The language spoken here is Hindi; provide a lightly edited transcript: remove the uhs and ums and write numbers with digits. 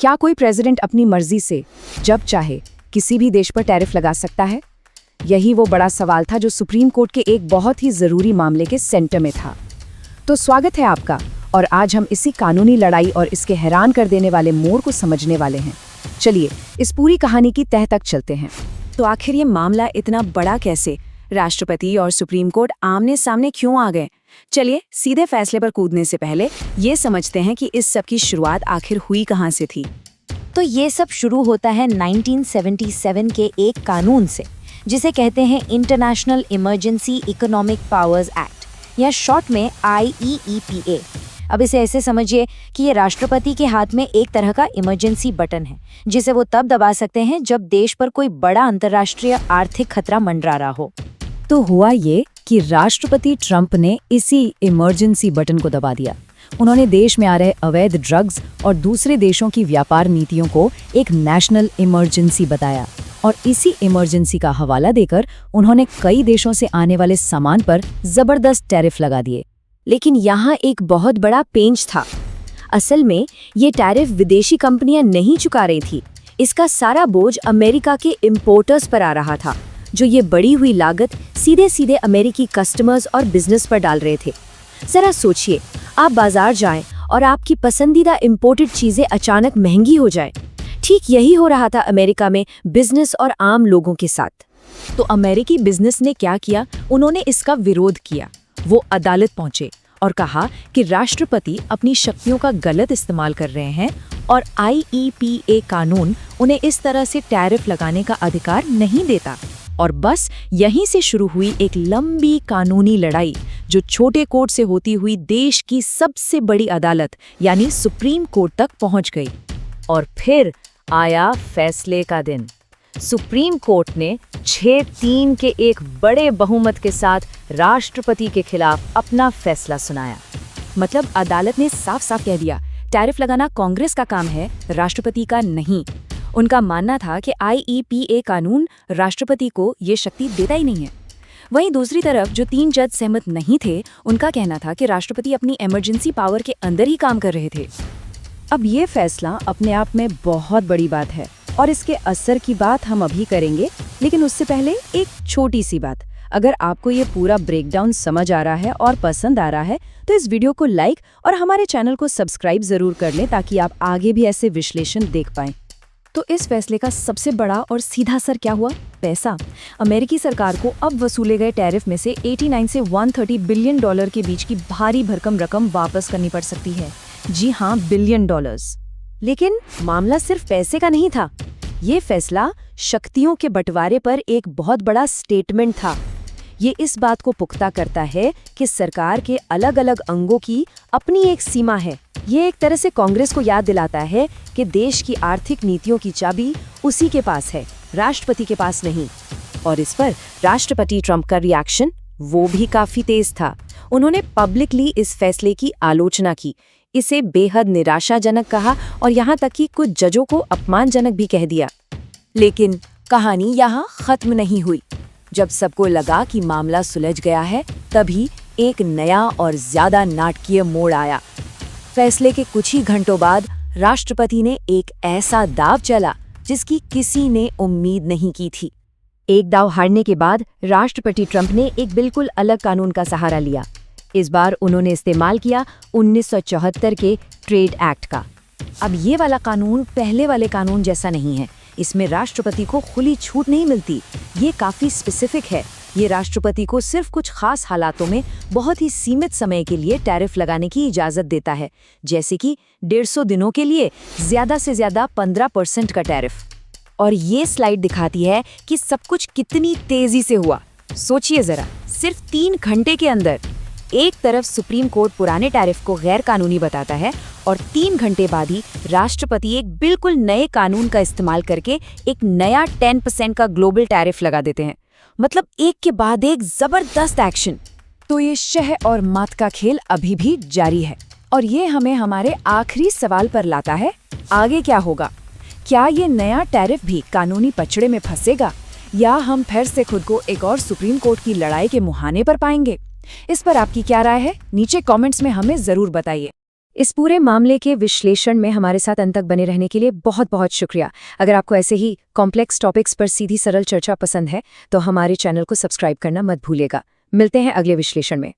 क्या कोई प्रेसिडेंट अपनी मर्जी से जब चाहे किसी भी देश पर टैरिफ लगा सकता है? यही वो बड़ा सवाल था जो सुप्रीम कोर्ट के एक बहुत ही ज़रूरी मामले के सेंटर में था। तो स्वागत है आपका, और आज हम इसी कानूनी लड़ाई और इसके हैरान कर देने वाले मोड़ को समझने वाले हैं। चलिए इस पूरी कहानी की तह तक चलते हैं। तो आखिर ये मामला इतना बड़ा कैसे? राष्ट्रपति और सुप्रीम कोर्ट आमने सामने क्यों आ गए? चलिए सीधे फैसले पर कूदने से पहले ये समझते हैं कि इस सब की शुरुआत आखिर हुई कहाँ से थी। तो ये सब शुरू होता है 1977 के एक कानून से, जिसे कहते हैं international emergency economic powers act, या शॉर्ट में IEEPA। अब इसे ऐसे समझिए कि ये राष्ट्रपति के हाथ में एक तरह का इमरजेंसी बटन है, जिसे वो तब दबा सकते हैं जब देश पर कोई बड़ा अंतर्राष्ट्रीय आर्थिक खतरा मंडरा रहा हो। तो हुआ ये कि राष्ट्रपति ट्रंप ने इसी इमरजेंसी बटन को दबा दिया। उन्होंने देश में आ रहे अवैध ड्रग्स और दूसरे देशों की व्यापार नीतियों को एक नेशनल इमरजेंसी बताया, और इसी इमरजेंसी का हवाला देकर उन्होंने कई देशों से आने वाले सामान पर जबरदस्त टैरिफ लगा दिए। लेकिन यहाँ एक बहुत बड़ा पेंच था। असल में ये टैरिफ विदेशी कंपनियां नहीं चुका रही थी, इसका सारा बोझ अमेरिका के इम्पोर्टर्स पर आ रहा था, जो ये बढ़ी हुई लागत सीधे सीधे अमेरिकी कस्टमर्स और बिजनेस पर डाल रहे थे। जरा सोचिए, आप बाजार जाएं और आपकी पसंदीदा इम्पोर्टेड चीजें अचानक महंगी हो जाए। ठीक यही हो रहा था अमेरिका में बिजनेस और आम लोगों के साथ। तो अमेरिकी बिजनेस ने क्या किया? उन्होंने इसका विरोध किया। वो अदालत पहुंचे और कहा कि राष्ट्रपति अपनी शक्तियों का गलत इस्तेमाल कर रहे हैं और IEPA कानून उन्हें इस तरह से टैरिफ लगाने का अधिकार नहीं देता। और बस यहीं से शुरू हुई एक लंबी कानूनी लड़ाई, जो छोटे कोर्ट से होती हुई देश की सबसे बड़ी अदालत यानी सुप्रीम कोर्ट तक पहुंच गई। और फिर आया फैसले का दिन। सुप्रीम कोर्ट ने 6-3 के एक बड़े बहुमत के साथ राष्ट्रपति के खिलाफ अपना फैसला सुनाया। मतलब अदालत ने साफ साफ कह दिया, टैरिफ लगाना कांग्रेस का काम है, राष्ट्रपति का नहीं। उनका मानना था कि IEPA कानून राष्ट्रपति को ये शक्ति देता ही नहीं है। वहीं दूसरी तरफ जो 3 जज सहमत नहीं थे, उनका कहना था कि राष्ट्रपति अपनी इमरजेंसी पावर के अंदर ही काम कर रहे थे। अब ये फैसला अपने आप में बहुत बड़ी बात है, और इसके असर की बात हम अभी करेंगे, लेकिन उससे पहले एक छोटी सी बात। अगर आपको ये पूरा ब्रेकडाउन समझ आ रहा है और पसंद आ रहा है, तो इस वीडियो को लाइक और हमारे चैनल को सब्सक्राइब जरूर कर लें, ताकि आप आगे भी ऐसे विश्लेषण देख पाएं। तो इस फैसले का सबसे बड़ा और सीधा असर क्या हुआ? पैसा। अमेरिकी सरकार को अब वसूले गए टैरिफ में से 89 से 130 बिलियन डॉलर के बीच की भारी भरकम रकम वापस करनी पड़ सकती है। जी हाँ, बिलियन डॉलर्स। लेकिन मामला सिर्फ पैसे का नहीं था। ये फैसला शक्तियों के बंटवारे पर एक बहुत बड़ा स्टेटमेंट था। ये इस बात को पुख्ता करता है कि सरकार के अलग अलग अंगों की अपनी एक सीमा है। ये एक तरह से कांग्रेस को याद दिलाता है कि देश की आर्थिक नीतियों की चाबी उसी के पास है, राष्ट्रपति के पास नहीं। और इस पर राष्ट्रपति ट्रंप का रिएक्शन वो भी काफी तेज था। उन्होंने पब्लिकली इस फैसले की आलोचना की, इसे बेहद निराशाजनक कहा, और यहाँ तक कि कुछ जजों को अपमानजनक भी कह दिया। लेकिन कहानी यहाँ खत्म नहीं हुई। जब सबको लगा कि मामला सुलझ गया है, तभी एक नया और ज्यादा नाटकीय मोड़ आया। फैसले के कुछ ही घंटों बाद राष्ट्रपति ने एक ऐसा दाव चला जिसकी किसी ने उम्मीद नहीं की थी। एक दाव हारने के बाद राष्ट्रपति ट्रंप ने एक बिल्कुल अलग कानून का सहारा लिया। इस बार उन्होंने इस्तेमाल किया 1974 के ट्रेड एक्ट का। अब ये वाला कानून पहले वाले कानून जैसा नहीं है। इसमें राष्ट्रपति को खुली छूट नहीं मिलती। ये काफी स्पेसिफिक है। ये राष्ट्रपति को सिर्फ कुछ खास हालातों में बहुत ही सीमित समय के लिए टैरिफ लगाने की इजाजत देता है, जैसे कि 150 दिनों के लिए ज्यादा से ज्यादा 15% का टैरिफ। और ये स्लाइड दिखाती है कि सब कुछ कितनी तेजी से हुआ। सोचिए जरा, सिर्फ 3 घंटे के अंदर एक तरफ सुप्रीम कोर्ट पुराने टैरिफ को गैर कानूनी बताता है, और 3 घंटे बाद ही राष्ट्रपति एक बिल्कुल नए कानून का इस्तेमाल करके एक नया 10% का ग्लोबल टैरिफ लगा देते हैं। मतलब एक के बाद एक जबरदस्त एक्शन। तो ये शह और मात का खेल अभी भी जारी है, और ये हमें हमारे आखिरी सवाल पर लाता है, आगे क्या होगा? क्या ये नया टैरिफ भी कानूनी पचड़े में फंसेगा, या हम फिर से खुद को एक और सुप्रीम कोर्ट की लड़ाई के मुहाने पर पाएंगे? इस पर आपकी क्या राय है? नीचे कमेंट्स में हमें जरूर बताइए। इस पूरे मामले के विश्लेषण में हमारे साथ अंत तक बने रहने के लिए बहुत बहुत शुक्रिया। अगर आपको ऐसे ही कॉम्प्लेक्स टॉपिक्स पर सीधी सरल चर्चा पसंद है तो हमारे चैनल को सब्सक्राइब करना मत भूलिएगा। मिलते हैं अगले विश्लेषण में।